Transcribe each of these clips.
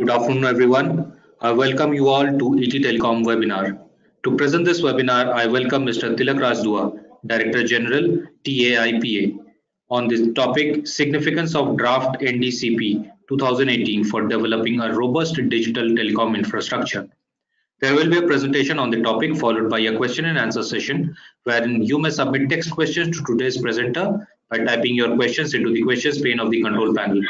Good afternoon, everyone. I welcome you all to ET Telecom webinar. To present this webinar, I welcome Mr. Tilak Raj Dua, Director General, TAIPA, on the topic Significance of Draft NDCP 2018 for Developing a Robust Digital Telecom Infrastructure. There will be a presentation on the topic followed by a question and answer session wherein you may submit text questions to today's presenter by typing your questions into the questions pane of the control panel.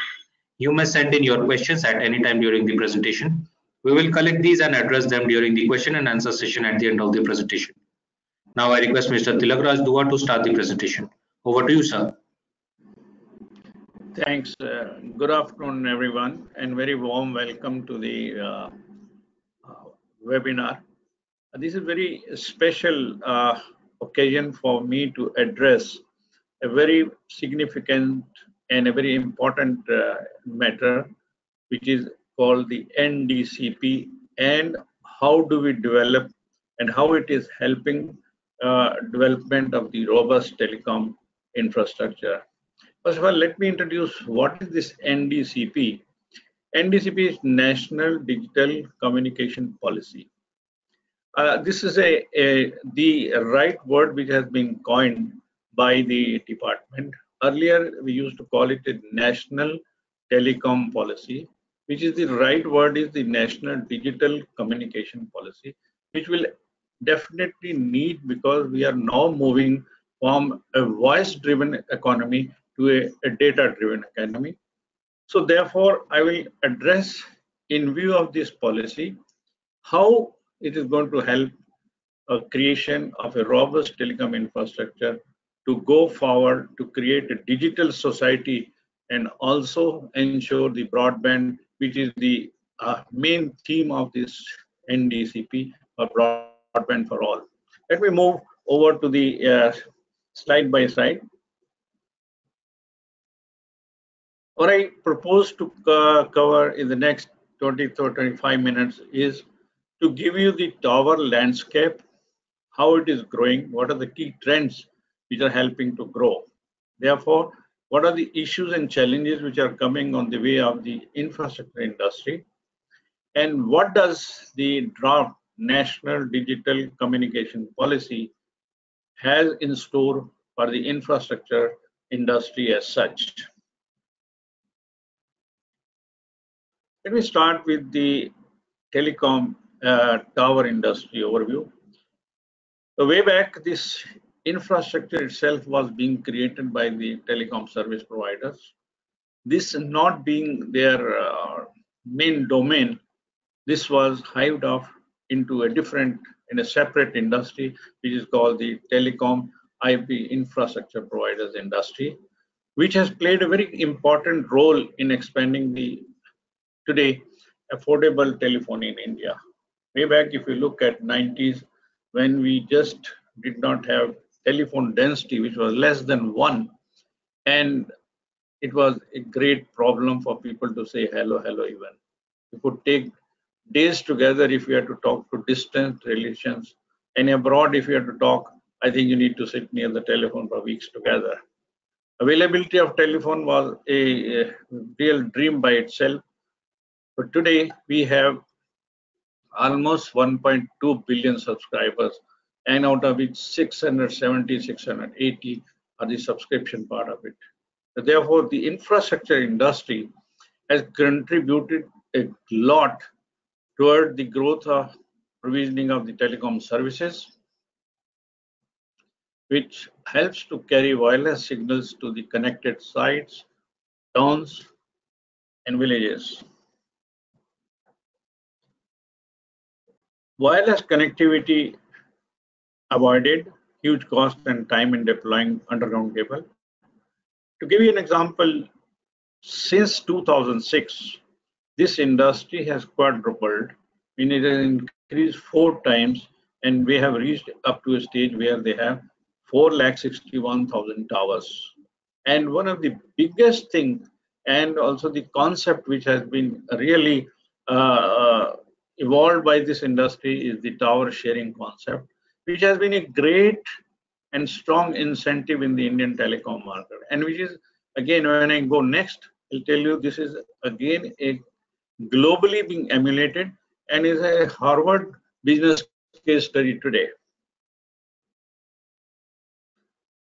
You may send in your questions at any time during the presentation. We will collect these and address them during the question and answer session at the end of the presentation. Now I request Mr. Tilak Raj Dua to start the presentation. Over to you, sir. Thanks. Good afternoon, everyone, and very warm welcome to the webinar. This is a very special occasion for me to address a very significant and a very important matter, which is called the NDCP, and how do we develop and how it is helping development of the robust telecom infrastructure. First of all, let me introduce what is this NDCP. NDCP is National Digital Communication Policy. This is the right word which has been coined by the department. Earlier, we used to call it a National Telecom Policy, which is the right word is the National Digital Communication Policy, which will definitely need because we are now moving from a voice-driven economy to a data-driven economy. So therefore, I will address in view of this policy, how it is going to help a creation of a robust telecom infrastructure to go forward to create a digital society and also ensure the broadband, which is the main theme of this NDCP or broadband for all. Let me move over to the slide by slide. What I propose to cover in the next 20 to 25 minutes is to give you the tower landscape, how it is growing, what are the key trends which are helping to grow. Therefore, what are the issues and challenges which are coming on the way of the infrastructure industry, and what does the draft National Digital Communication Policy has in store for the infrastructure industry as such. Let me start with the telecom tower industry overview. So way back, this infrastructure itself was being created by the telecom service providers. This not being their main domain, this was hived off into a separate industry, which is called the telecom IP infrastructure providers industry, which has played a very important role in expanding the today affordable telephone in India. Way back, if you look at 90s, when we just did not have telephone density, which was less than 1, and it was a great problem for people to say hello even. It could take days together if you had to talk to distant relations, and abroad if you had to talk, I think you need to sit near the telephone for weeks together. Availability of telephone was a real dream by itself. But today we have almost 1.2 billion subscribers, and out of which 670, 680 are the subscription part of it. Therefore, the infrastructure industry has contributed a lot toward the growth of provisioning of the telecom services, which helps to carry wireless signals to the connected sites, towns, and villages. Wireless connectivity avoided huge cost and time in deploying underground cable. To give you an example, since 2006, this industry has quadrupled, meaning it has increased 4 times, and we have reached up to a stage where they have 461,000 towers. And one of the biggest thing, and also the concept which has been really evolved by this industry, is the tower sharing concept, which has been a great and strong incentive in the Indian telecom market, and which is, again, when I go next, I'll tell you this is again a globally being emulated and is a Harvard business case study today.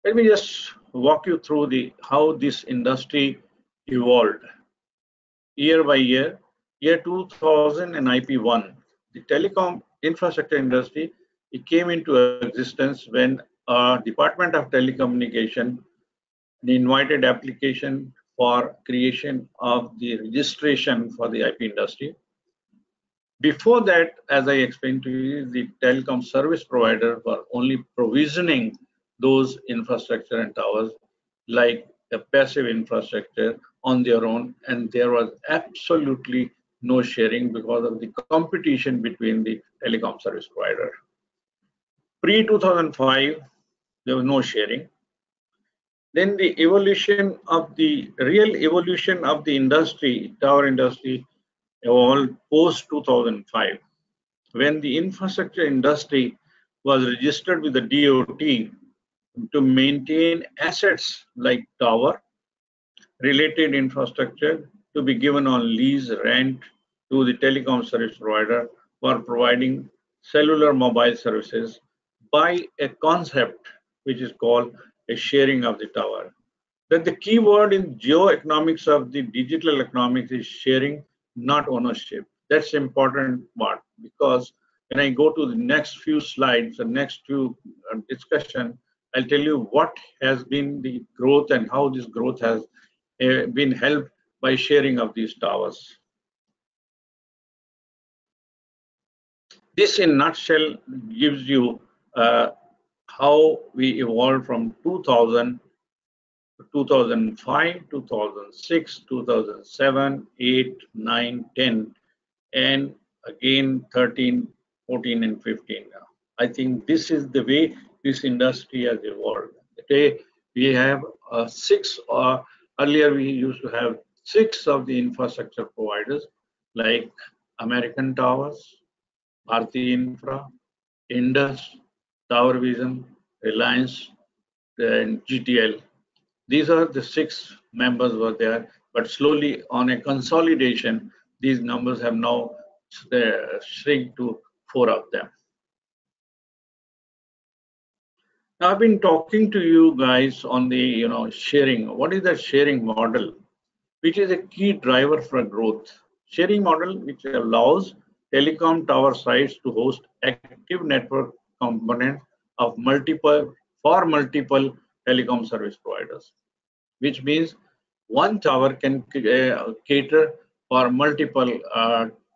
Let me just walk you through how this industry evolved year by year. Year 2000 and IP1, the telecom infrastructure industry, it came into existence when Department of Telecommunication invited application for creation of the registration for the IP industry. Before that, as I explained to you, the telecom service provider were only provisioning those infrastructure and towers like a passive infrastructure on their own, and there was absolutely no sharing because of the competition between the telecom service provider. Pre 2005, there was no sharing. Then the real evolution of the industry, tower industry, evolved post 2005, when the infrastructure industry was registered with the DOT to maintain assets like tower, related infrastructure to be given on lease rent to the telecom service provider for providing cellular mobile services by a concept which is called a sharing of the tower. That the key word in geoeconomics of the digital economics is sharing, not ownership. That's important part, because when I go to the next few slides, the next few discussion, I'll tell you what has been the growth and how this growth has been helped by sharing of these towers. This in nutshell gives you how we evolved from 2000 2005, 2006, 2007, 8, 9, 10, and again 13, 14, and 15. I think this is the way this industry has evolved. Today we have six, earlier we used to have six of the infrastructure providers like American Towers, Bharti Infra, Indus, Tower Vision, Reliance, and GTL. These are the six members were there, but slowly on a consolidation, these numbers have now shrink to four of them. Now I've been talking to you guys on the sharing. What is the sharing model, which is a key driver for growth? Sharing model which allows telecom tower sites to host active network components of multiple telecom service providers, which means one tower can cater for multiple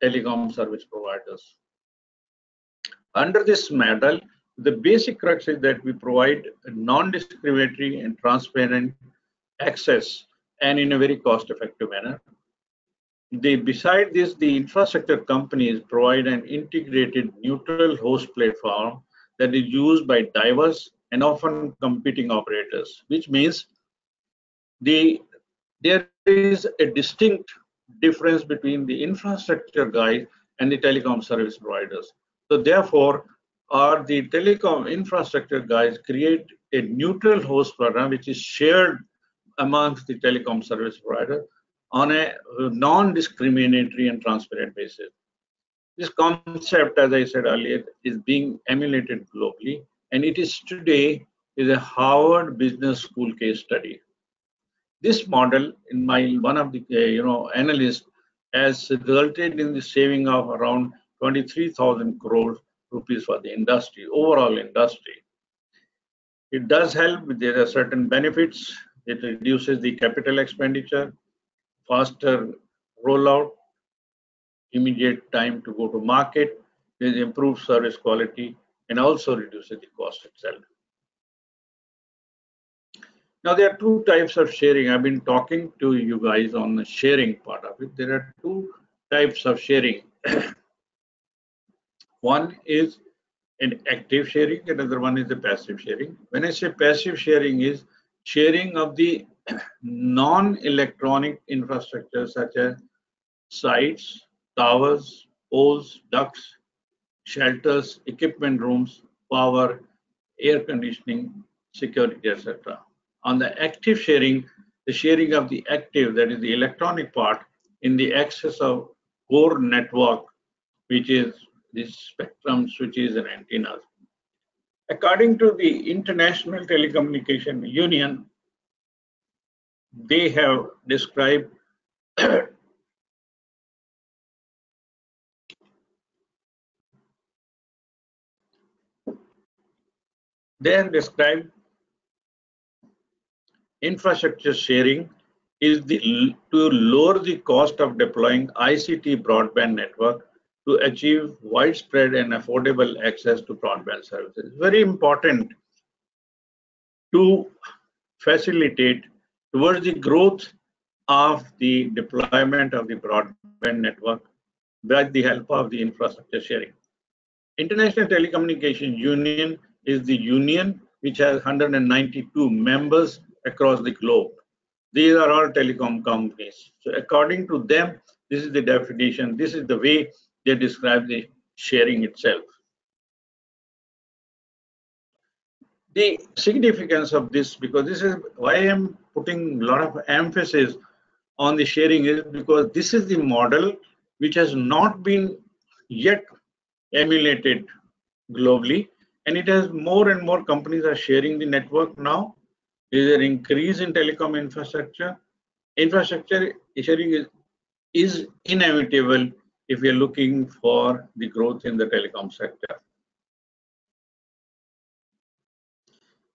telecom service providers. Under this model, the basic crux is that we provide a non-discriminatory and transparent access, and in a very cost-effective manner. Beside this, the infrastructure companies provide an integrated neutral host platform that is used by diverse and often competing operators, which means there is a distinct difference between the infrastructure guys and the telecom service providers. So therefore, the telecom infrastructure guys create a neutral host program which is shared amongst the telecom service provider on a non-discriminatory and transparent basis. This concept, as I said earlier, is being emulated globally, and it is today is a Harvard Business School case study. This model, in one of the analysts, has resulted in the saving of around 23,000 crore rupees for the industry, overall industry. It does help. There are certain benefits. It reduces the capital expenditure, faster rollout, immediate time to go to market, there's improved service quality, and also reduces the cost itself. Now, there are two types of sharing. I've been talking to you guys on the sharing part of it. There are two types of sharing. One is an active sharing, another one is the passive sharing. When I say passive sharing, is sharing of the non-electronic infrastructure such as sites, towers, poles, ducts, shelters, equipment rooms, power, air conditioning, security, etc. On the active sharing, the sharing of the active, that is the electronic part, in the access of core network, which is the spectrum switches and antennas. According to the International Telecommunication Union, they have described infrastructure sharing is to lower the cost of deploying ICT broadband network to achieve widespread and affordable access to broadband services. Very important to facilitate towards the growth of the deployment of the broadband network by the help of the infrastructure sharing. International Telecommunication Union is the union which has 192 members across the globe. These are all telecom companies. So according to them, this is the definition, this is the way they describe the sharing itself. The significance of this, because this is why I am putting a lot of emphasis on the sharing, is because this is the model which has not been yet emulated globally, and it has more and more companies are sharing the network now. There is an increase in telecom infrastructure. Infrastructure sharing is inevitable if we are looking for the growth in the telecom sector.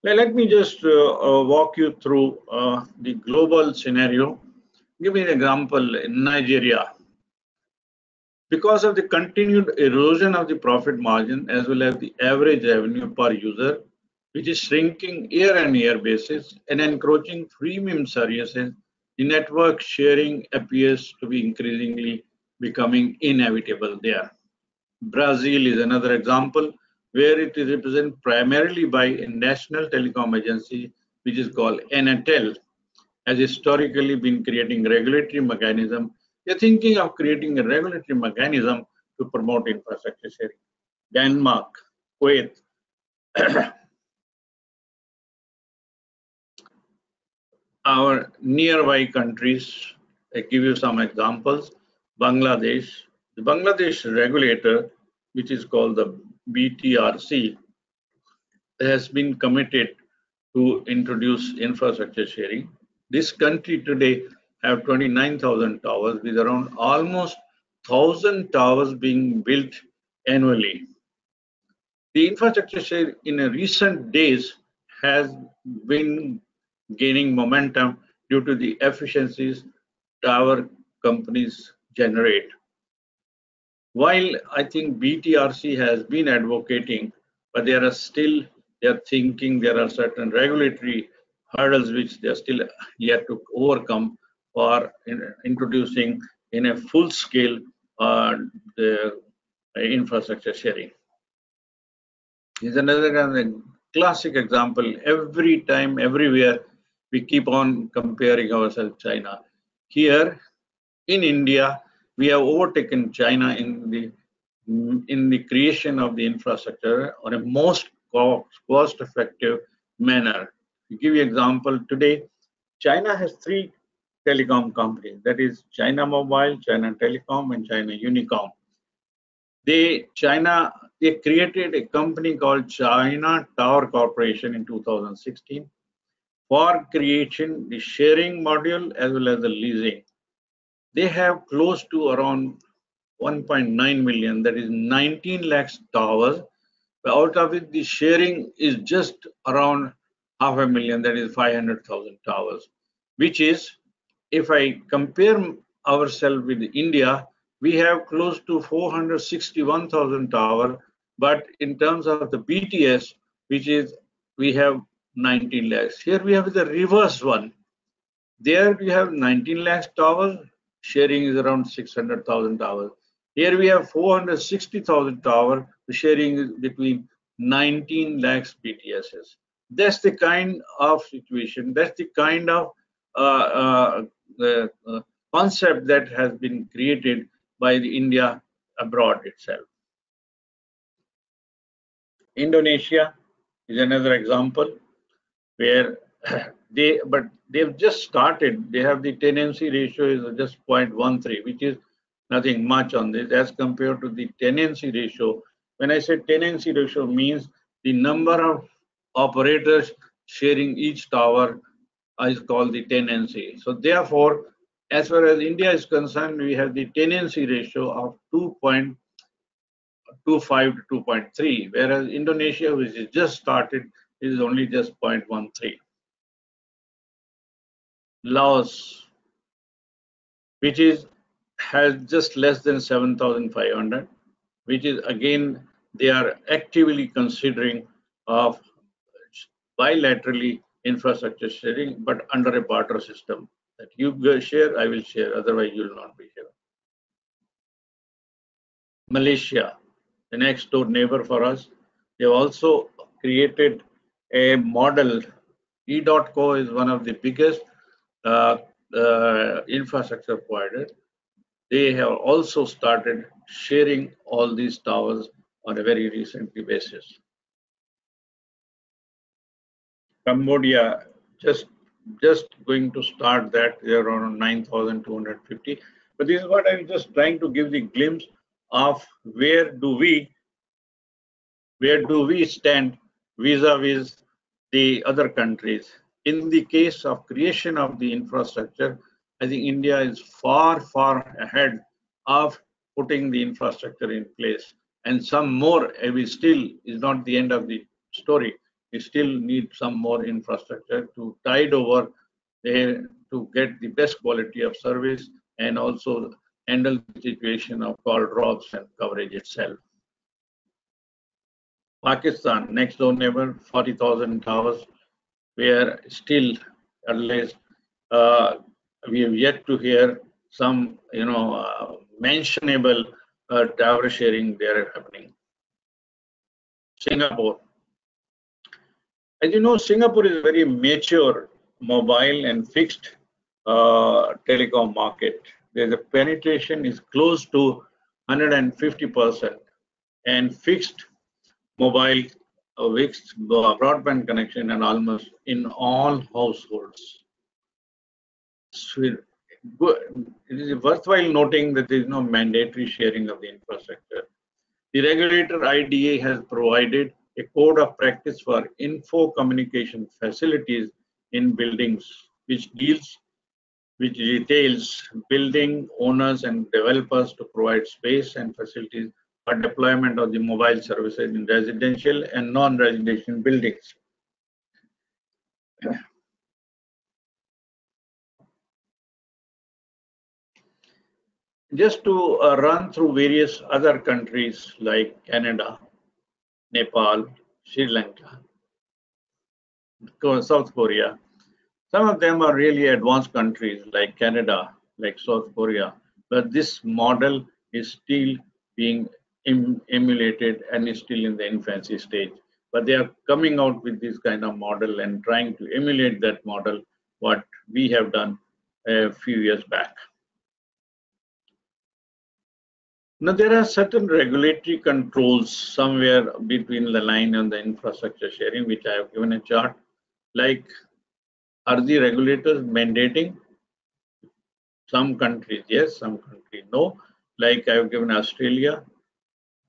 Now, let me just walk you through the global scenario. Give me an example in Nigeria. Because of the continued erosion of the profit margin as well as the average revenue per user, which is shrinking year-on-year basis and encroaching premium services, the network sharing appears to be increasingly becoming inevitable there. Brazil is another example where it is represented primarily by a national telecom agency which is called Anatel, has historically been creating regulatory mechanism. They're thinking of creating a regulatory mechanism to promote infrastructure sharing. Denmark, Kuwait, our nearby countries. I give you some examples. Bangladesh, the Bangladesh regulator, which is called the BTRC, has been committed to introduce infrastructure sharing. This country today have 29,000 towers with around almost 1,000 towers being built annually. The infrastructure share in recent days has been gaining momentum due to the efficiencies tower companies generate. While I think BTRC has been advocating, but they are thinking there are certain regulatory hurdles which they are still yet to overcome for introducing in a full scale the infrastructure sharing. Is another classic example. Every time, everywhere, we keep on comparing ourselves to China. Here in India, we have overtaken China in the creation of the infrastructure on a most cost-effective manner. To give you an example, today China has three telecom companies, that is China Mobile, China Telecom, and China Unicom. They created a company called China Tower Corporation in 2016 for creation the sharing module as well as the leasing. They have close to around 1.9 million, that is 19 lakhs towers, out of it the sharing is just around 500,000, that is 500,000 towers, which is, if I compare ourselves with India, we have close to 461,000 towers, but in terms of the BTS, which is we have 19 lakhs. Here we have the reverse one. There we have 19 lakhs towers, sharing is around 600,000 towers. Here we have 460,000 towers, sharing is between 19 lakhs BTSs. That's the kind of situation, that's the kind of concept that has been created by the India abroad itself. Indonesia is another example where they've just started. They have the tenancy ratio is just 0.13, which is nothing much on this as compared to the tenancy ratio. When I say tenancy ratio means the number of operators sharing each tower is called the tenancy. So therefore, as far as India is concerned, we have the tenancy ratio of 2.25 to 2.3, whereas Indonesia, which is just started, is only just 0.13. Laos, which has just less than 7,500, which is again they are actively considering of bilaterally infrastructure sharing, but under a barter system. That you share, I will share, otherwise you will not be here. Malaysia, the next door neighbor for us, they also created a model. E.co is one of the biggest infrastructure provider. They have also started sharing all these towers on a very recently basis. Cambodia just going to start that. They're around 9,250. But this is what I'm just trying to give the glimpse of where do we stand vis-a-vis the other countries. In the case of creation of the infrastructure, I think India is far ahead of putting the infrastructure in place. And some more, we still is not the end of the story. We still need some more infrastructure to tide over to get the best quality of service and also handle the situation of call drops and coverage itself. Pakistan, next door neighbor, 40,000 towers. We are still, at least, we have yet to hear some, mentionable tower sharing there happening. Singapore. As you know, Singapore is a very mature mobile and fixed telecom market. The penetration is close to 150%, and fixed mobile fixed broadband connection and almost in all households. So it is worthwhile noting that there is no mandatory sharing of the infrastructure. The regulator IDA has provided a code of practice for info communication facilities in buildings, which details building owners and developers to provide space and facilities for deployment of the mobile services in residential and non-residential buildings. Just to run through various other countries like Canada, Nepal, Sri Lanka, South Korea. Some of them are really advanced countries like Canada, like South Korea, but this model is still being emulated and is still in the infancy stage. But they are coming out with this kind of model and trying to emulate that model, what we have done a few years back. Now, there are certain regulatory controls somewhere between the line and the infrastructure sharing, which I have given a chart. Like, are the regulators mandating? Some countries, yes, some countries, no. Like I have given Australia.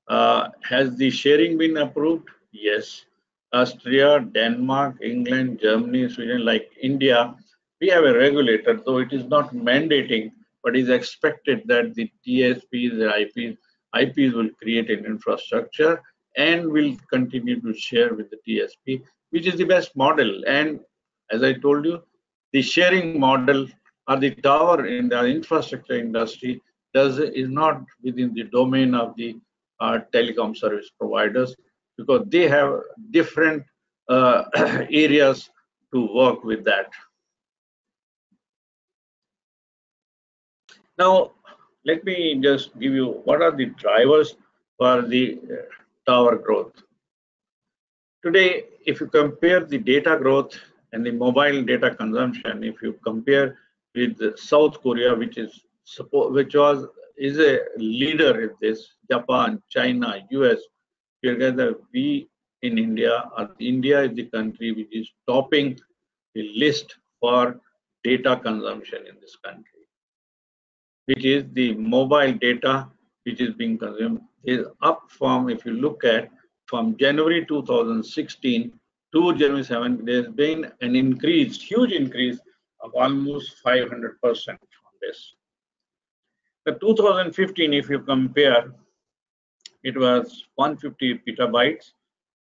Has the sharing been approved? Yes. Austria, Denmark, England, Germany, Sweden, like India, we have a regulator, though it is not mandating, but is expected that the TSPs, the IPs will create an infrastructure and will continue to share with the TSP, which is the best model. And as I told you, the sharing model or the tower in the infrastructure industry is not within the domain of the telecom service providers, because they have different areas to work with that. Now, let me just give you what are the drivers for the tower growth. Today, if you compare the data growth and the mobile data consumption, if you compare with South Korea, which is a leader in this, Japan, China, US, together we in India, India is the country which is topping the list for data consumption in this country. which is the mobile data which is being consumed, is up from, if you look at, from January 2016 to January 7, there's been an increase, huge increase of almost 500% on this. The 2015, if you compare, it was 150 petabytes,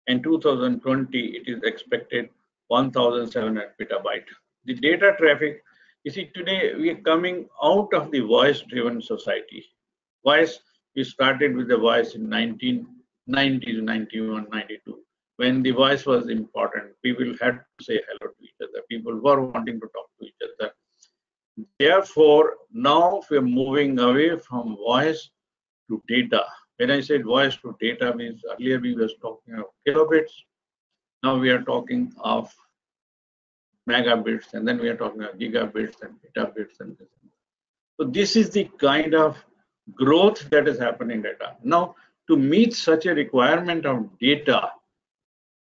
and 2020 it is expected 1,700 petabyte. The data traffic, you see, today we are coming out of the voice-driven society. Voice, we started with the voice in 1990s, 91, 92. When the voice was important, people had to say hello to each other. People were wanting to talk to each other. Therefore, now we're moving away from voice to data. When I said voice to data, means earlier we were talking of kilobits. Now we are talking of megabits, and then we are talking of gigabits and petabits and this. So this is the kind of growth that is happening in data. Now, to meet such a requirement of data,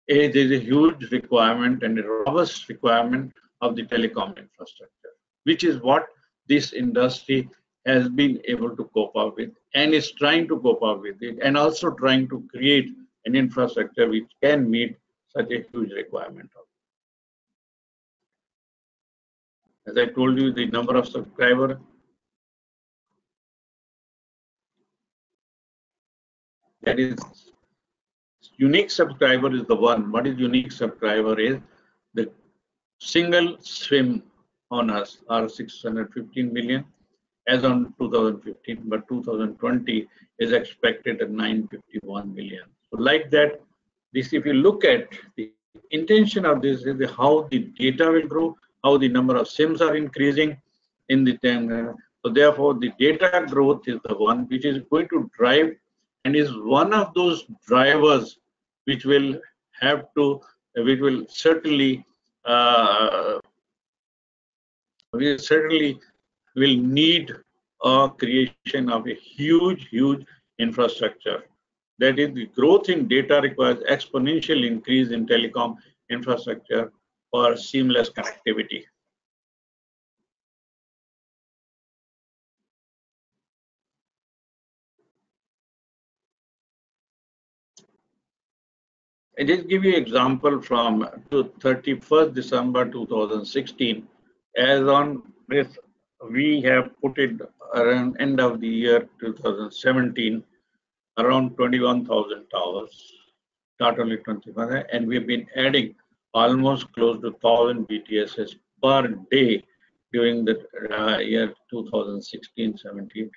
there is a huge requirement and a robust requirement of the telecom infrastructure, which is what this industry has been able to cope up with and is trying to cope up with it, and also trying to create an infrastructure which can meet such a huge requirement. As I told you, the number of subscribers, that is, unique subscriber is the one. What is unique subscriber is the single SIM on us are 615 million as on 2015, but 2020 is expected at 951 million. So like that, this, if you look at the intention of this, is how the data will grow, how the number of SIMs are increasing in the time. So therefore, the data growth is the one which is going to drive, and is one of those drivers which will have to, which will certainly will need a creation of a huge infrastructure. That is, the growth in data requires exponential increase in telecom infrastructure for seamless connectivity. I just give you example from 31st December 2016. As on this, we have put it around end of the year 2017, around 21,000 towers, totally 25, and we've been adding almost close to 1,000 BTSs per day during the year 2016-17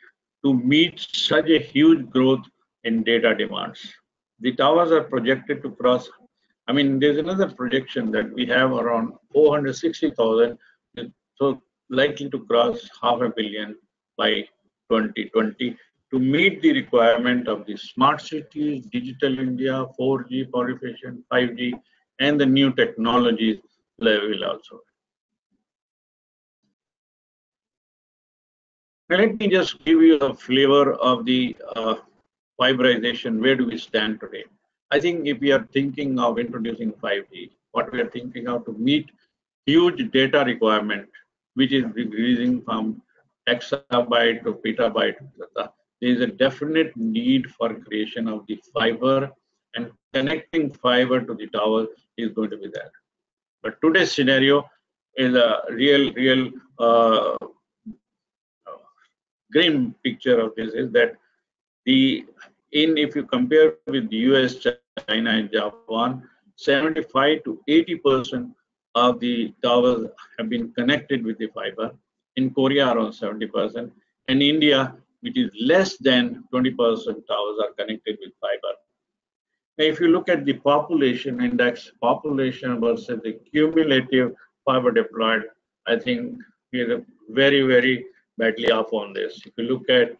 to meet such a huge growth in data demands. The towers are projected to cross, I mean, there's another projection that we have around 460,000, so likely to cross 500 million by 2020 to meet the requirement of the smart cities, digital India, 4G proliferation, 5G, and the new technologies level also. Now let me just give you a flavor of the fiberization. Where do we stand today? I think if we are thinking of introducing 5G, what we are thinking of to meet huge data requirement, which is decreasing from exabyte to petabyte, there is a definite need for creation of the fiber, and connecting fiber to the tower is going to be there. But today's scenario is a real grim picture of this, is that if you compare with the US, China, and Japan, 75 to 80% of the towers have been connected with the fiber. In Korea, around 70%, and India, which is less than 20% towers are connected with fiber. Now, if you look at the population index, population versus the cumulative fiber deployed, I think we are very badly off on this. If you look at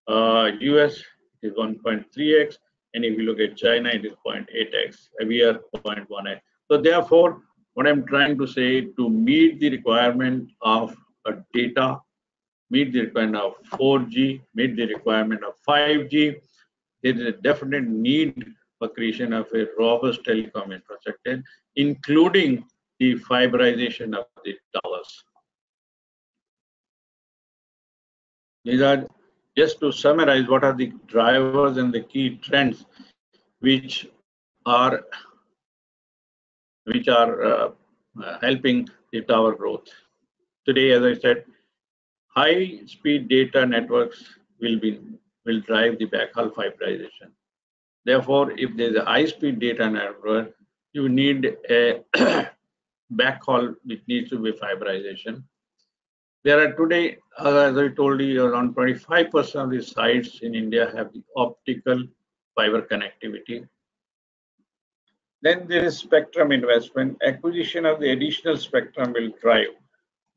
US, it is 1.3x, and if you look at China, it is 0.8x. We are 0.1x. So therefore, what I'm trying to say, to meet the requirement of data, meet the requirement of 4G, meet the requirement of 5G, there is a definite need for creation of a robust telecom infrastructure, including the fiberization of the towers. These are, just to summarize, what are the drivers and the key trends which are helping the tower growth. Today, as I said, high-speed data networks will drive the backhaul fiberization. Therefore, if there's a high-speed data network, you need a backhaul which needs to be fiberization. There are today, as I told you, around 25% of the sites in India have the optical fiber connectivity. Then there is spectrum investment. Acquisition of the additional spectrum will drive.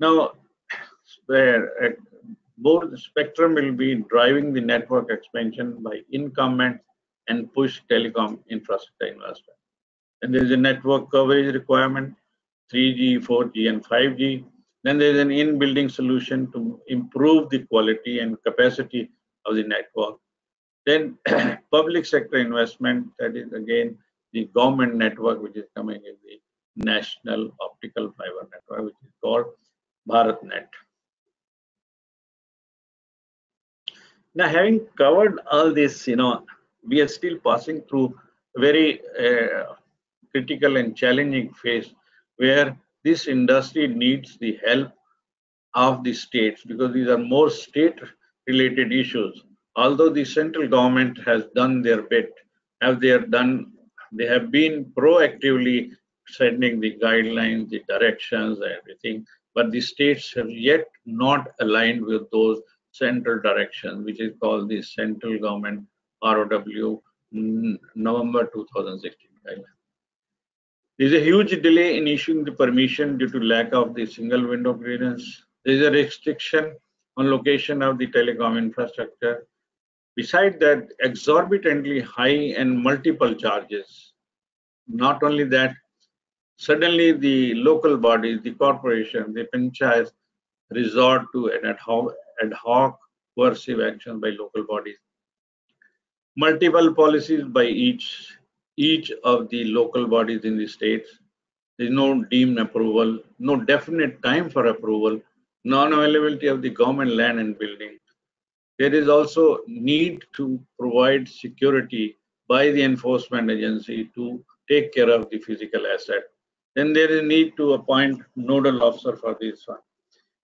Now, both the spectrum will be driving the network expansion by incumbent and push telecom infrastructure investment. And there is a network coverage requirement, 3G, 4G, and 5G. Then there is an in-building solution to improve the quality and capacity of the network. Then public sector investment, that is again the government network which is coming in the National Optical Fiber Network, which is called BharatNet. Now, having covered all this, we are still passing through a very critical and challenging phase where this industry needs the help of the states, because these are more state-related issues. Although the central government has done their bit, they have been proactively setting the guidelines, the directions, everything, but the states have yet not aligned with those central directions, which is called the Central Government ROW November 2016 guideline. There is a huge delay in issuing the permission due to lack of the single window clearance. There is a restriction on location of the telecom infrastructure. Besides that, exorbitantly high and multiple charges. Not only that, suddenly the local bodies, the corporation, the panchayats resort to an ad hoc coercive action by local bodies. Multiple policies by each of the local bodies in the states. There is no deemed approval, no definite time for approval, non-availability of the government land and building. There is also need to provide security by the enforcement agency to take care of the physical asset. Then there is a need to appoint nodal officer for this one.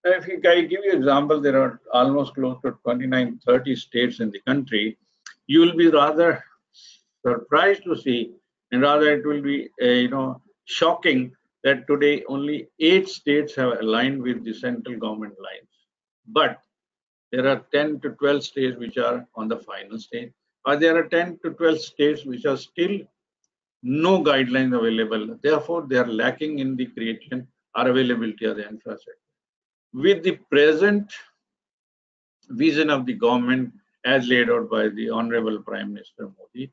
If I give you an example, there are almost close to 29, 30 states in the country. You will be rather surprised to see, and rather it will be shocking that today only 8 states have aligned with the central government lines. But there are 10 to 12 states which are on the final stage, or there are 10 to 12 states which are still no guidelines available. Therefore, they are lacking in the creation or availability of the infrastructure. With the present vision of the government as laid out by the Honorable Prime Minister Modi,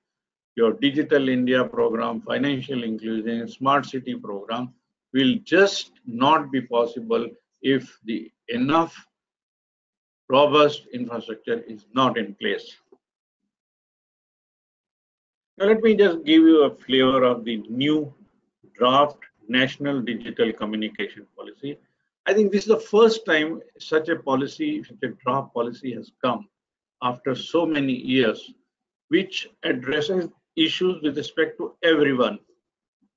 your Digital India program, financial inclusion, smart city program will just not be possible if the enough robust infrastructure is not in place. Now, let me just give you a flavor of the new draft National Digital Communication Policy. I think this is the first time such a policy, such a draft policy has come after so many years, which addresses issues with respect to everyone,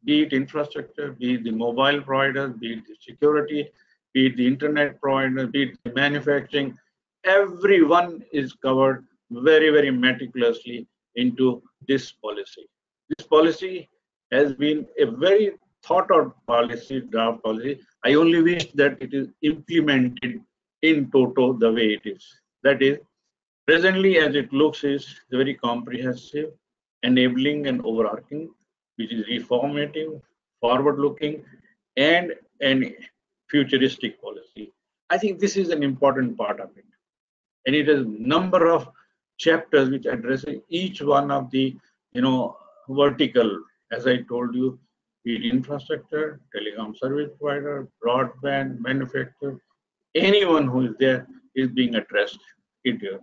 be it infrastructure, be it the mobile providers, be it the security, be it the internet providers, be it the manufacturing. Everyone is covered very, very meticulously into this policy. This policy has been a very thought out policy, draft policy. I only wish that it is implemented in toto the way it is. That is, presently as it looks is very comprehensive, enabling and overarching, which is reformative, forward-looking, and a futuristic policy. I think this is an important part of it. And it has a number of chapters which address each one of the vertical, as I told you, be it infrastructure, telecom service provider, broadband, manufacturer, anyone who is there is being addressed here.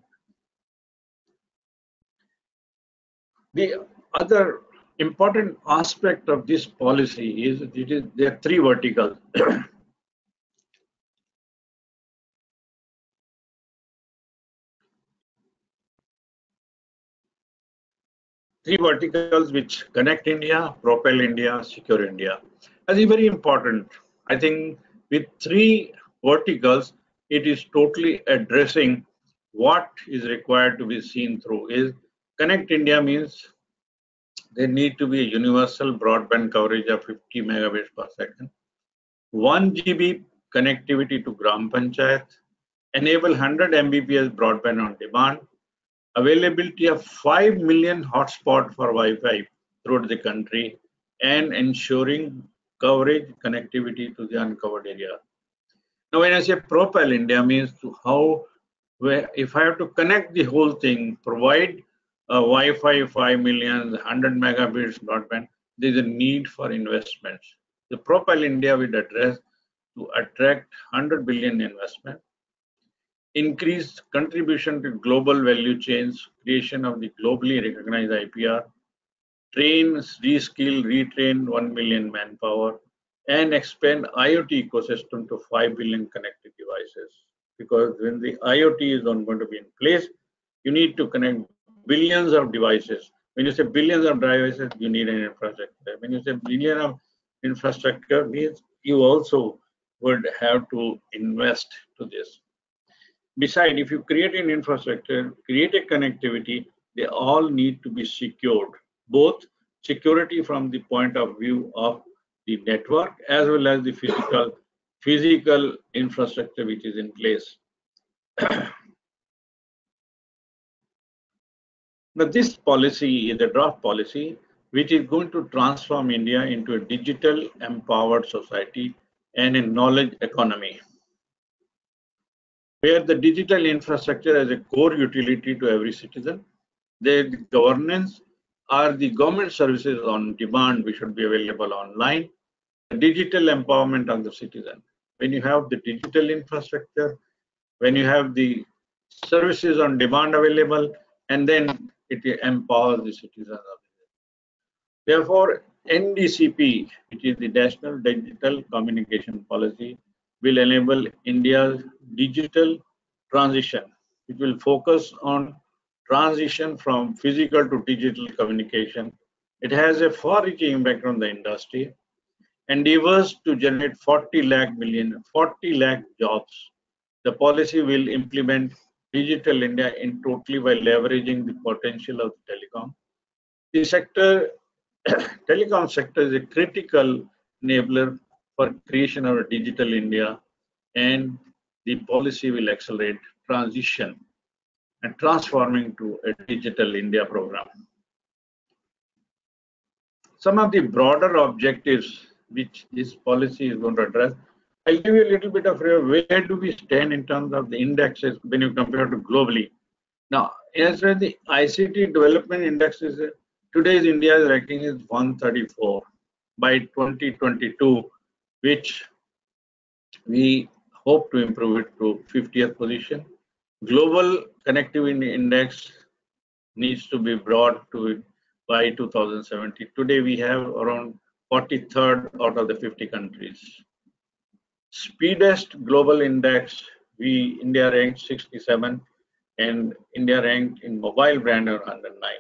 The other important aspect of this policy is there are 3 verticals. three verticals which connect India, propel India, secure India. That's very important. I think with three verticals, it is totally addressing what is required to be seen through. Is connect India means there need to be a universal broadband coverage of 50 megabits per second, 1 GB connectivity to Gram Panchayat, enable 100 Mbps broadband on demand, availability of 5 million hotspots for Wi-Fi throughout the country, and ensuring coverage connectivity to the uncovered area. Now, when I say propel India means to how, where if I have to connect the whole thing, provide Wi-Fi 5 million, 100 megabits broadband, there is a need for investments. The propel India will address to attract 100 billion investment, increased contribution to global value chains, creation of the globally recognized IPR, train, reskill, retrain 1 million manpower, and expand IoT ecosystem to 5 billion connected devices. Because when the IoT is not going to be in place, you need to connect billions of devices. When you say billions of devices, you need an infrastructure. When you say billion of infrastructure, means you also would have to invest to this. Besides, if you create an infrastructure, create a connectivity, they all need to be secured, both security from the point of view of the network as well as the physical infrastructure which is in place. Now, this policy is a draft policy which is going to transform India into a digital empowered society and a knowledge economy, where the digital infrastructure as a core utility to every citizen. The governance are the government services on demand which should be available online, the digital empowerment of the citizen. When you have the digital infrastructure, when you have the services on demand available, and then it empowers the citizens. Therefore, NDCP, which is the National Digital Communication Policy, will enable India's digital transition. It will focus on transition from physical to digital communication. It has a far-reaching impact on the industry, endeavors to generate 40 lakh jobs. The policy will implement Digital India in totally by leveraging the potential of telecom. The sector, telecom sector is a critical enabler for creation of a digital India, and the policy will accelerate transition and transforming to a digital India program. Some of the broader objectives which this policy is going to address, I'll give you a little bit of where do we stand in terms of the indexes when you compare to globally. Now, as far as the ICT development index is, today's India's ranking is 134 by 2022, which we hope to improve it to 50th position. Global connectivity index needs to be brought to it by 2070. Today we have around 43rd out of the 50 countries. Speedest global index, India ranked 67, and India ranked in mobile brand are 109.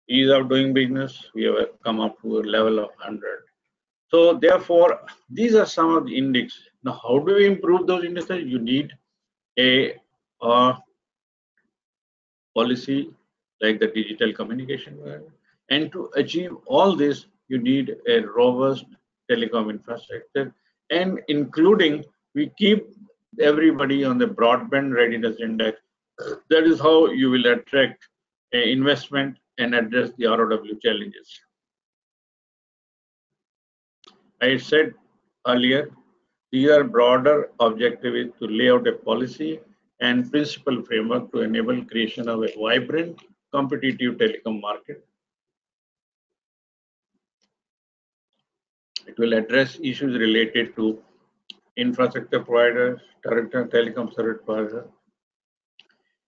Ease of doing business, we have come up to a level of 100. So therefore, these are some of the indexes. Now, how do we improve those indexes? You need a policy like the digital communication. And to achieve all this, you need a robust telecom infrastructure, and including we keep everybody on the broadband readiness index. That is how you will attract investment and address the ROW challenges. I said earlier, these are broader objective is to lay out a policy and principle framework to enable creation of a vibrant, competitive telecom market. It will address issues related to infrastructure providers, telecom service providers,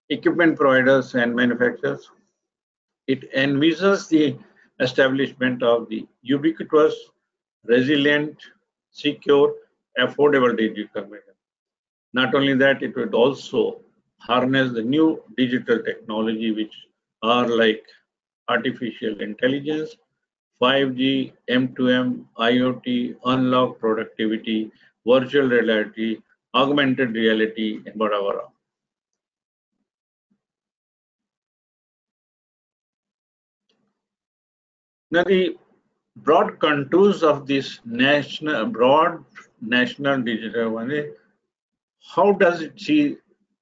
equipment providers and manufacturers. It envisages the establishment of the ubiquitous, resilient, secure, affordable digital communication. Not only that, it would also harness the new digital technology which are like artificial intelligence, 5G, M2M, IoT, unlock productivity, virtual reality, augmented reality, and whatever. Now, the broad contours of this broad national digital one is how does it see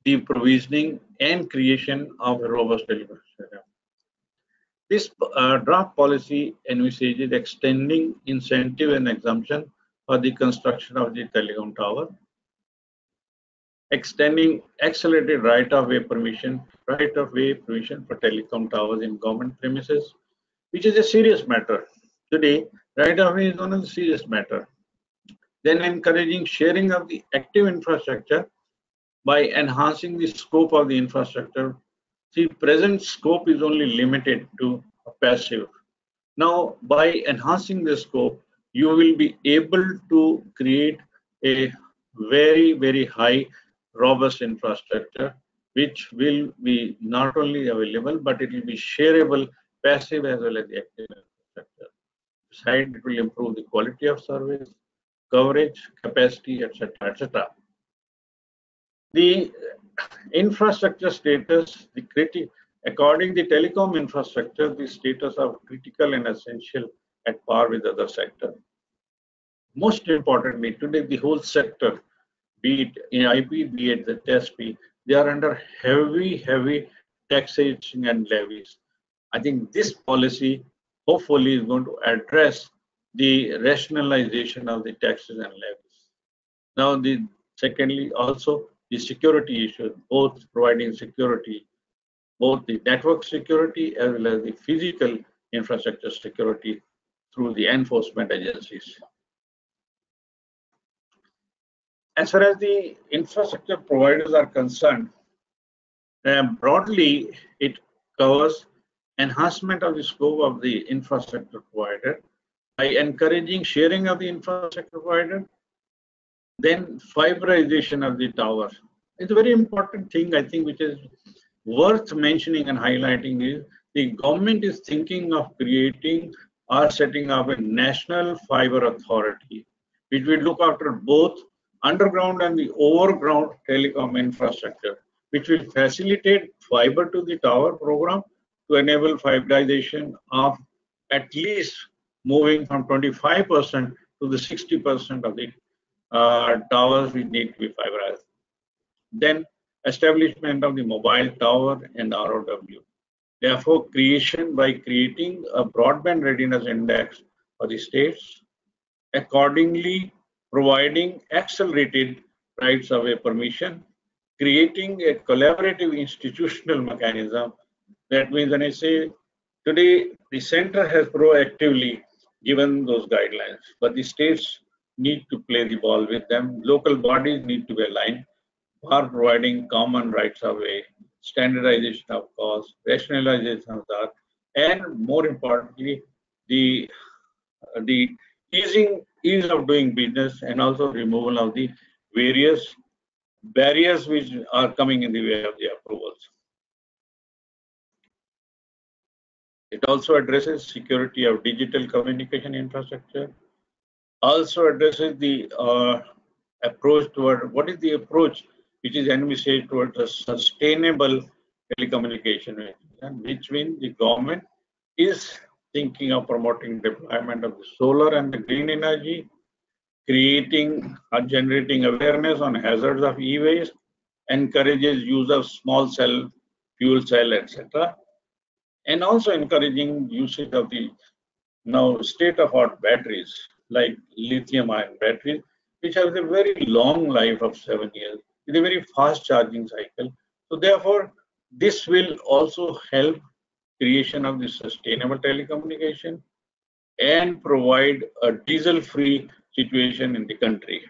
the provisioning and creation of a robust telecom system. This draft policy envisages extending incentive and exemption for the construction of the telecom tower, extending accelerated right-of-way permission for telecom towers in government premises, which is a serious matter. Today, right-of-way is one of the serious matter. Then encouraging sharing of the active infrastructure by enhancing the scope of the infrastructure. See, present scope is only limited to a passive. Now, by enhancing the scope, you will be able to create a very, very high robust infrastructure, which will be not only available, but it will be shareable, passive as well as the active infrastructure. Besides, it will improve the quality of service, coverage, capacity, etc., etc. The infrastructure status, according to the telecom infrastructure, the status of critical and essential at par with other sectors. Most importantly, today the whole sector, be it in IP, be it the TSP, they are under heavy taxation and levies. I think this policy hopefully is going to address the rationalization of the taxes and levies. Now, secondly, also the security issue, both providing security, both the network security as well as the physical infrastructure security through the enforcement agencies. As far as the infrastructure providers are concerned, broadly it covers enhancement of the scope of the infrastructure provider by encouraging sharing of the infrastructure provider. Then fiberization of the tower. It's a very important thing, I think, which is worth mentioning and highlighting is the government is thinking of creating or setting up a national fiber authority, which will look after both underground and the overground telecom infrastructure, which will facilitate fiber to the tower program to enable fiberization of at least moving from 25% to the 60% of the towers which need to be fiberized. Then establishment of the mobile tower and ROW. Therefore, creating a broadband readiness index for the states, accordingly providing accelerated rights of way permission, creating a collaborative institutional mechanism. That means when I say today the center has proactively given those guidelines, but the states need to play the ball with them. Local bodies need to be aligned for providing common rights of way, standardization of costs, rationalization of that, and more importantly, the ease of doing business and also removal of the various barriers which are coming in the way of the approvals. It also addresses security of digital communication infrastructure, also addresses the approach toward what is the approach which is envisaged towards a sustainable telecommunication, which means the government is thinking of promoting deployment of the solar and the green energy, creating or generating awareness on hazards of e-waste, encourages use of small cell, fuel cell, etc., and also encouraging usage of the now state-of-art batteries like lithium-ion batteries, which have a very long life of 7 years with a very fast charging cycle. So therefore, this will also help creation of the sustainable telecommunication and provide a diesel-free situation in the country.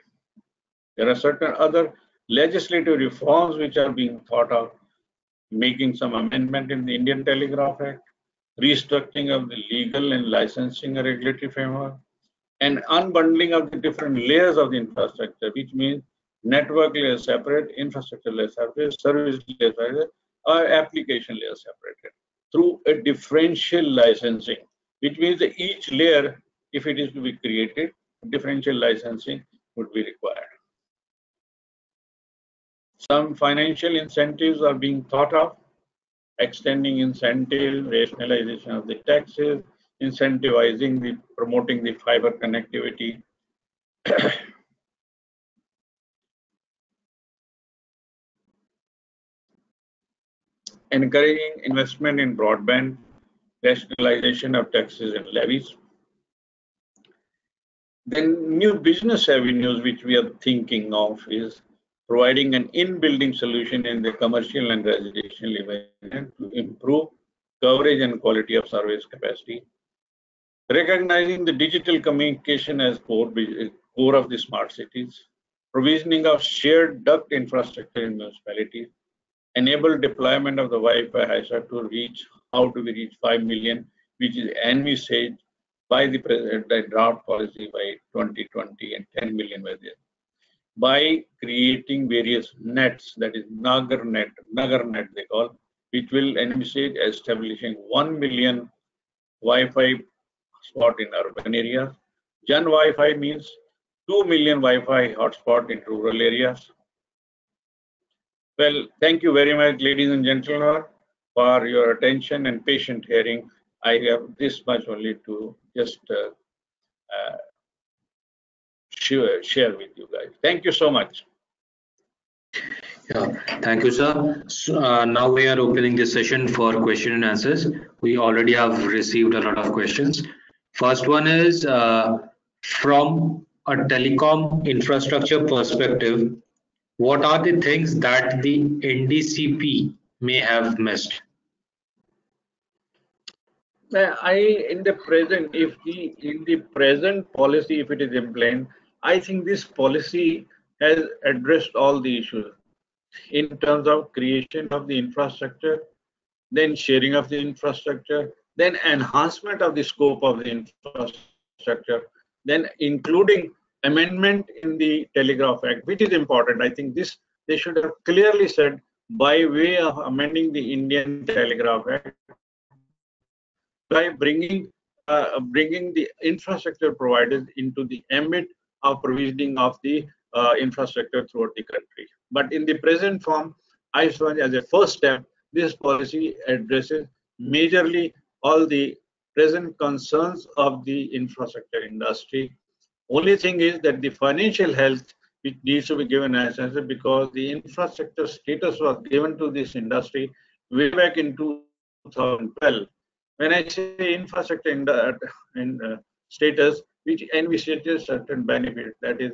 There are certain other legislative reforms which are being thought of, making some amendment in the Indian Telegraph Act, restructuring of the legal and licensing regulatory framework, and unbundling of the different layers of the infrastructure, which means network layer separate, infrastructure layer separate, service layer separate, or application layer separated. through a differential licensing, which means that each layer, if it is to be created, differential licensing would be required. Some financial incentives are being thought of, extending incentives, rationalization of the taxes, incentivizing promoting the fiber connectivity, encouraging investment in broadband, rationalization of taxes and levies. Then new business avenues which we are thinking of is providing an in-building solution in the commercial and residential environment to improve coverage and quality of service capacity. Recognizing the digital communication as core of the smart cities, provisioning of shared duct infrastructure in municipalities, enable deployment of the Wi-Fi HISA to reach, how do we reach 5 million, which is envisaged by the draft policy by 2020, and 10 million by there. By creating various nets, that is Nagar net they call, which will envisage establishing 1 million Wi-Fi spot in urban areas. Jan Wi-Fi means 2 million Wi-Fi hotspot in rural areas. Well, thank you very much, ladies and gentlemen, for your attention and patient hearing. I have this much only to just share with you guys. Thank you so much. Yeah, thank you, sir. So, now we are opening this session for question and answers. We already have received a lot of questions. First one is from a telecom infrastructure perspective, what are the things that the NDCP may have missed? In the present policy, if it is implemented, I think this policy has addressed all the issues in terms of creation of the infrastructure, then sharing of the infrastructure, then enhancement of the scope of the infrastructure, then including amendment in the Telegraph Act, which is important. I think this they should have clearly said by way of amending the Indian Telegraph Act, by bringing the infrastructure providers into the ambit of provisioning of the infrastructure throughout the country. But in the present form, I saw as a first step, this policy addresses majorly all the present concerns of the infrastructure industry. Only thing is that the financial health which needs to be given as answer, because the infrastructure status was given to this industry way back in 2012. When I say infrastructure in status, which envisages certain benefits, that is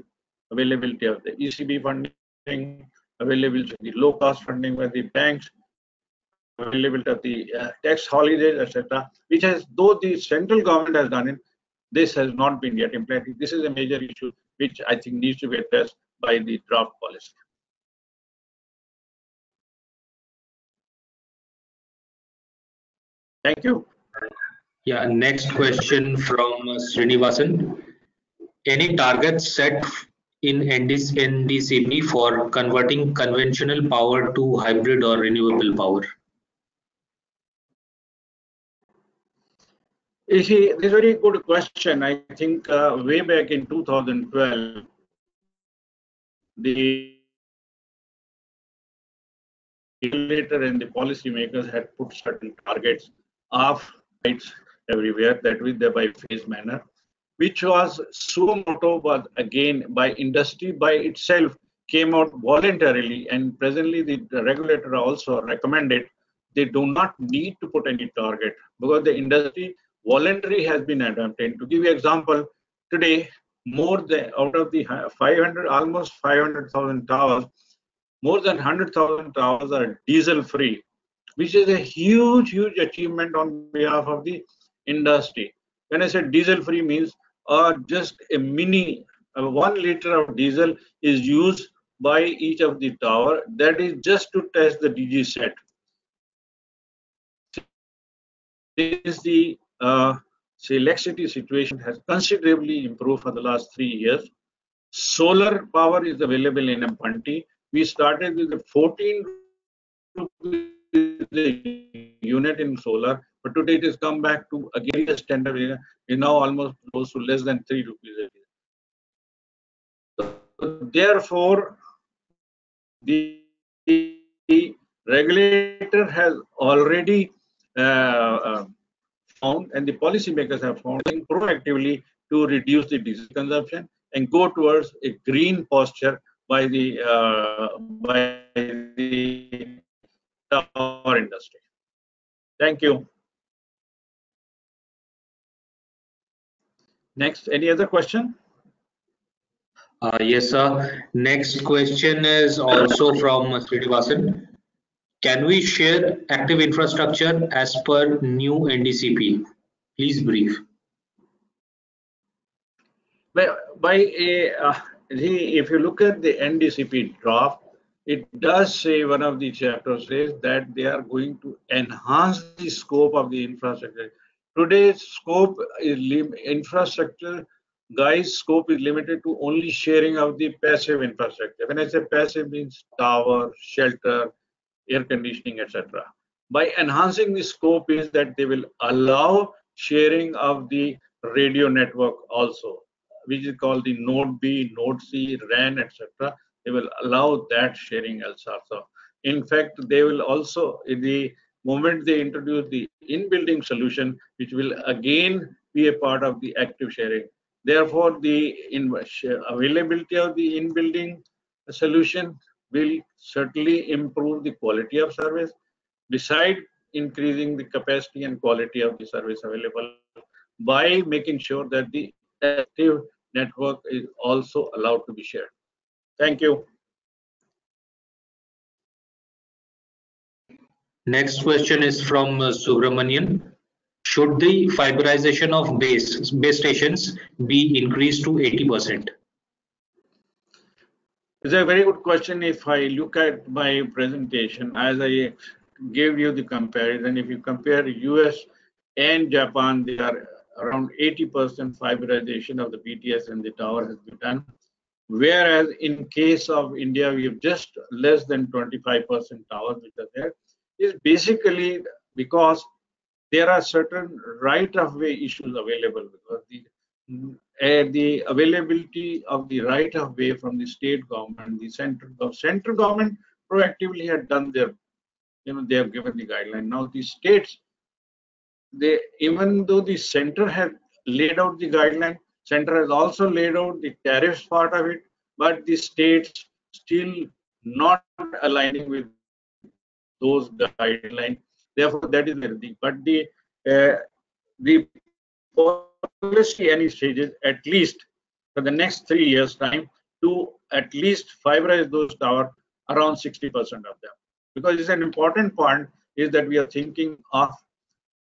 availability of the ECB funding, availability of the low-cost funding by the banks, availability of the tax holidays, etc., which has, though the central government has done it, this has not been yet implemented. This is a major issue which I think needs to be addressed by the draft policy. Thank you. Yeah, next question from Srinivasan. Any targets set in NDCP for converting conventional power to hybrid or renewable power? You see, this is a very good question. I think way back in 2012, the regulator and the policymakers had put certain targets of rights everywhere, that with the by phase manner, which was suo moto, was again by industry by itself came out voluntarily, and presently the regulator also recommended they do not need to put any target because the industry voluntary has been adopted. To give you example, today more than out of the 500, almost 500,000 towers, more than 100,000 towers are diesel free, which is a huge achievement on behalf of the industry. When I say diesel free means just a mini 1 liter of diesel is used by each of the tower. That is just to test the DG set. Since the electricity situation has considerably improved for the last 3 years, solar power is available in a plenty. We started with the 14 rupees unit in solar, but today it has come back to again a standard is now almost close to less than 3 rupees a day. So therefore, the regulator has already found, and the policymakers have found, proactively to reduce the diesel consumption and go towards a green posture by the tower industry. Thank you. Next, any other question? Yes, sir. Next question is also from Srinivasan. Can we share active infrastructure as per new NDCP? Please brief. If you look at the NDCP draft, it does say, one of the chapters says that they are going to enhance the scope of the infrastructure. Today's scope is infrastructure, guys, scope is limited to only sharing of the passive infrastructure. When I say passive, means tower, shelter, air conditioning, etc. By enhancing the scope is that they will allow sharing of the radio network also, which is called the Node B, Node C, RAN, etc. They will allow that sharing also. In fact, they will also, in the moment they introduce the in-building solution, which will again be a part of the active sharing. Therefore, the availability of the in-building solution will certainly improve the quality of service, beside increasing the capacity and quality of the service available by making sure that the active network is also allowed to be shared. Thank you. Next question is from Subramanian. Should the fiberization of base stations be increased to 80%? It's a very good question. If I look at my presentation, as I gave you the comparison, if you compare US and Japan, they are around 80% fiberization of the BTS and the tower has been done. Whereas in case of India, we have just less than 25% towers which are there. Is basically because there are certain right-of-way issues available, because the availability of the right-of-way from the state government, the central government proactively had done their, they have given the guideline. Now the states, even though the center has laid out the guideline, center has also laid out the tariffs part of it, but the states still not aligning with those guidelines. Therefore, that is the thing. But the policy any stages, at least for the next 3 years time, to at least fiberize those towers around 60% of them. Because it's an important point is that we are thinking of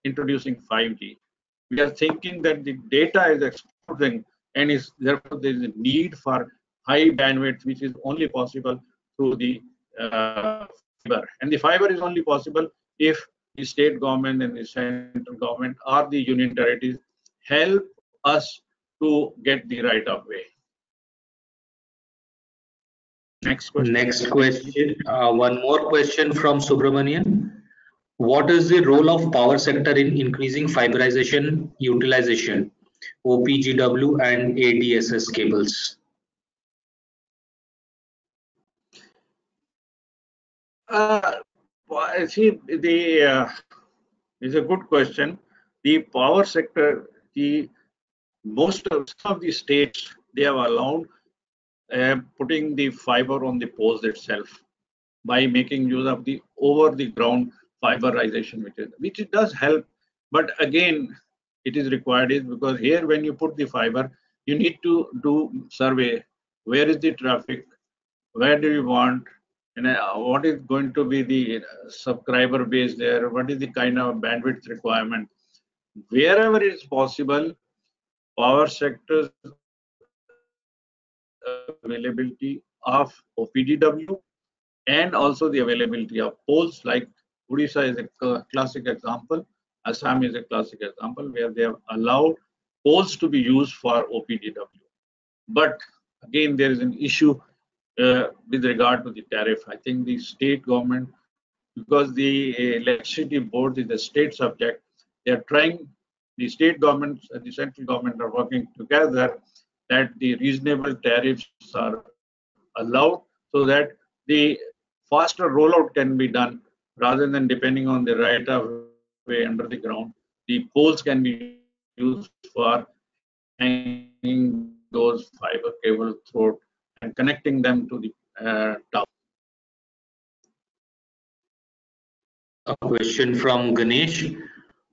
introducing 5G. We are thinking that the data is exploding, and is therefore there is a need for high bandwidth, which is only possible through the fiber. And the fiber is only possible if the state government and the central government or the union territories help us to get the right of way. Next question. Next question. One more question from Subramanian. What is the role of power sector in increasing fiberization utilization, OPGW and ADSS cables? See, it's a good question. The power sector, most of the states, they have allowed putting the fiber on the poles itself by making use of the over-the-ground fiberization, which it does help. But again, it is required is because here when you put the fiber, you need to do survey. Where is the traffic? Where do you want? And what is going to be the subscriber base there? What is the kind of bandwidth requirement? Wherever it is possible, power sector's availability of OPGW and also the availability of poles, like Odisha is a classic example, Assam is a classic example, where they have allowed poles to be used for OPGW. But again, there is an issue with regard to the tariff. I think the state government because the electricity board is a state subject. They are trying, the state governments and the central government are working together that the reasonable tariffs are allowed so that the faster rollout can be done rather than depending on the right of way under the ground. The poles can be used for hanging those fiber cable through and connecting them to the tower. A question from Ganesh.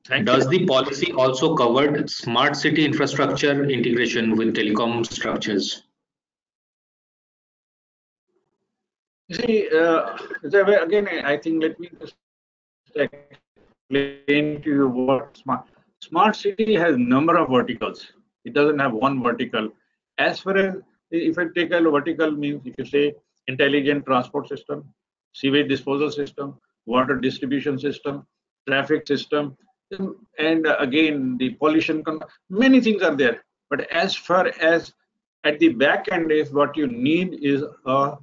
Thank you. Does the policy also covered smart city infrastructure integration with telecom structures? You see, again, I think let me just explain to you what smart city has number of verticals. It doesn't have one vertical. As far as if I take a vertical means, if you say intelligent transport system, sewage disposal system, water distribution system, traffic system, and again the pollution control, many things are there. But as far as at the back end is what you need is a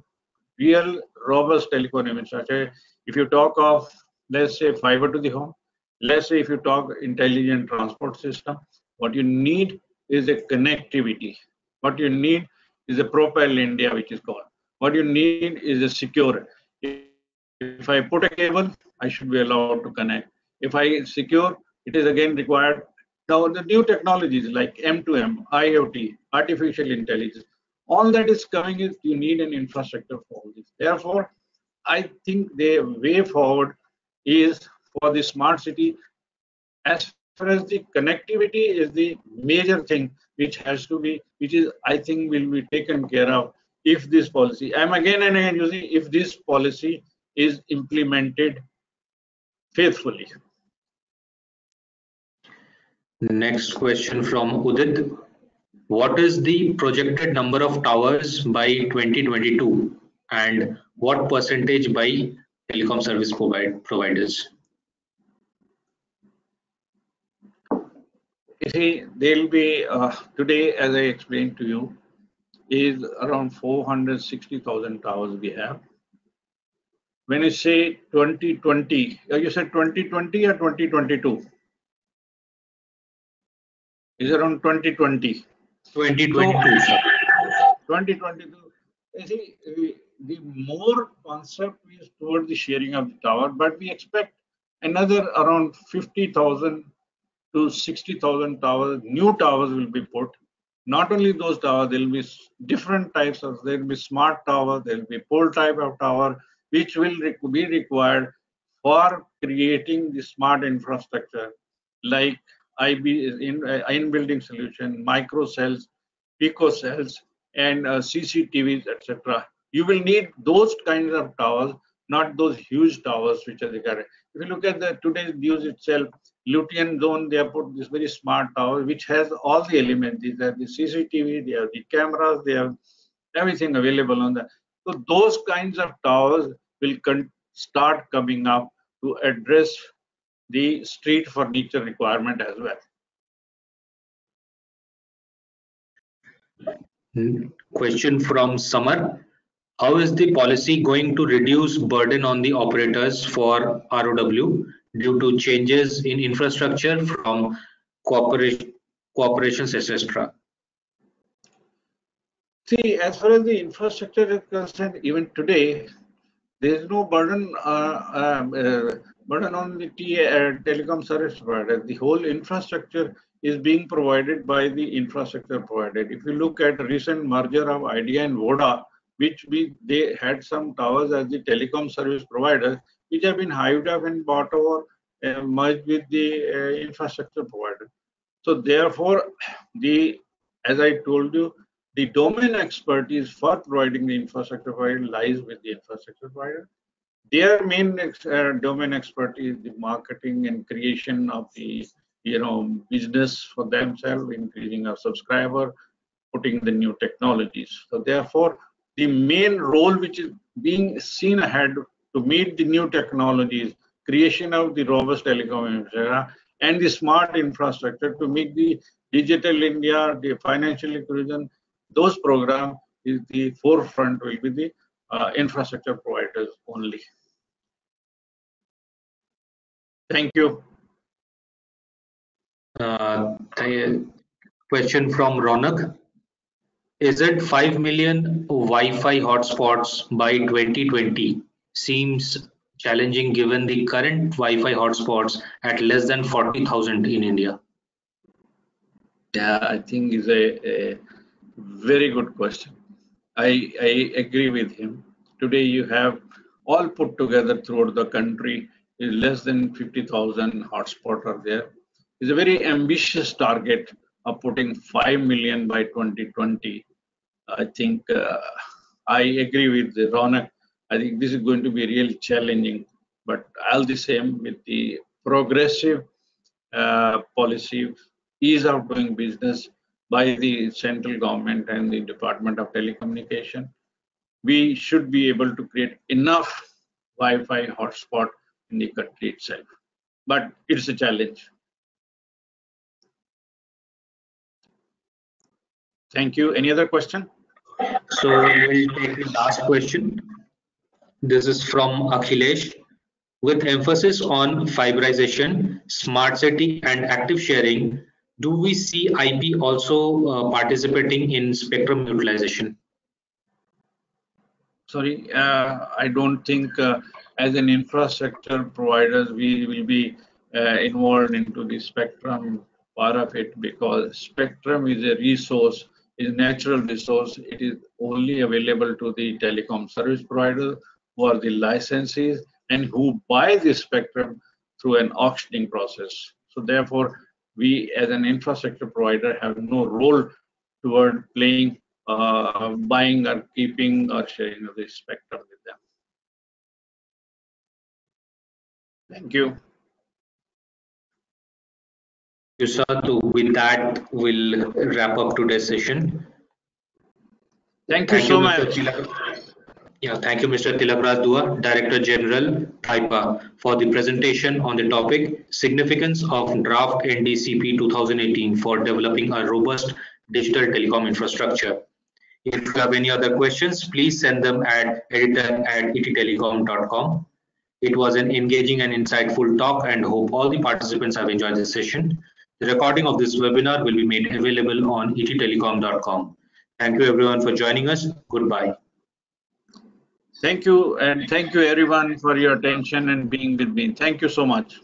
real robust telecom infrastructure. If you talk of, let's say, fiber to the home, let's say if you talk intelligent transport system, what you need is a connectivity. What you need is a Propel India, which is called. What you need is a secure. If I put a cable, I should be allowed to connect. If I secure, it is again required. Now the new technologies like M2M, IoT, artificial intelligence, all that is coming is you need an infrastructure for all this. Therefore, I think the way forward is for the smart city. As far as the connectivity is the major thing which has to be, which is I think will be taken care of if this policy. I'm again and again using if this policy is implemented faithfully. Next question from Udit. What is the projected number of towers by 2022 and what percentage by telecom service providers? You see, there'll be today, as I explained to you, is around 460,000 towers we have. When you say 2020, you said 2020 or 2022? Is around 2020. 2022, sir. 2022. You see, the more concept is toward the sharing of the tower, but we expect another around 50,000 to 60,000 towers, new towers will be put. Not only those towers, there will be different types of, there will be smart tower, there will be pole type of tower, which will be required for creating the smart infrastructure like IB in building solution, micro cells, pico cells, and CCTVs, etc. You will need those kinds of towers, not those huge towers which are required. If you look at the today's news itself, Lutein zone, they have put this very smart tower which has all the elements. These are the CCTV, they have the cameras, they have everything available on that. So those kinds of towers will start coming up to address the street furniture requirement as well. Question from Samar. How is the policy going to reduce burden on the operators for ROW due to changes in infrastructure from corporations, etc.? See, as far as the infrastructure is concerned, even today, there is no burden on the telecom service provider. The whole infrastructure is being provided by the infrastructure provider. If you look at recent merger of Idea and Voda, which they had some towers as the telecom service providers, which have been hived up and bought over, merged with the infrastructure provider. So therefore, as I told you, the domain expertise for providing the infrastructure provider lies with the infrastructure provider. Their main domain expertise, the marketing and creation of the business for themselves, increasing our subscriber, putting the new technologies. So therefore, the main role which is being seen ahead to meet the new technologies, creation of the robust telecom infrastructure and the smart infrastructure to meet the digital India, the financial inclusion, those programs is the forefront will be the infrastructure providers only. Thank you. Question from Ronak. Is it 5 million Wi-Fi hotspots by 2020? Seems challenging given the current Wi-Fi hotspots at less than 40,000 in India. Yeah, I think is a very good question. I agree with him. Today you have all put together throughout the country is less than 50,000 hotspots are there. It's a very ambitious target of putting 5 million by 2020. I think I agree with Ronak. I think this is going to be really challenging, but all the same with the progressive policy, ease of doing business by the central government and the Department of Telecommunication, we should be able to create enough Wi-Fi hotspot in the country itself. But it's a challenge. Thank you. Any other question? So we'll take the last question. This is from Akhilesh. With emphasis on fiberization, smart city, and active sharing, do we see IP also participating in spectrum utilization? Sorry, I don't think as an infrastructure providers we will be involved into the spectrum part of it, because spectrum is a resource, is natural resource. It is only available to the telecom service provider who are the licensees and who buy the spectrum through an auctioning process. So therefore, we as an infrastructure provider have no role toward playing, buying or keeping or sharing of the spectrum with them. Thank you. Thank you, sir. With that, we'll wrap up today's session. Thank you so much. Thank you, Mr. Tilakraj Dua, Director General, TIPA, for the presentation on the topic Significance of Draft NDCP 2018 for Developing a Robust Digital Telecom Infrastructure. If you have any other questions, please send them at editor@ettelecom.com. It was an engaging and insightful talk, and hope all the participants have enjoyed this session. The recording of this webinar will be made available on ettelecom.com. Thank you everyone for joining us. Goodbye. Thank you, and thank you everyone for your attention and being with me. Thank you so much.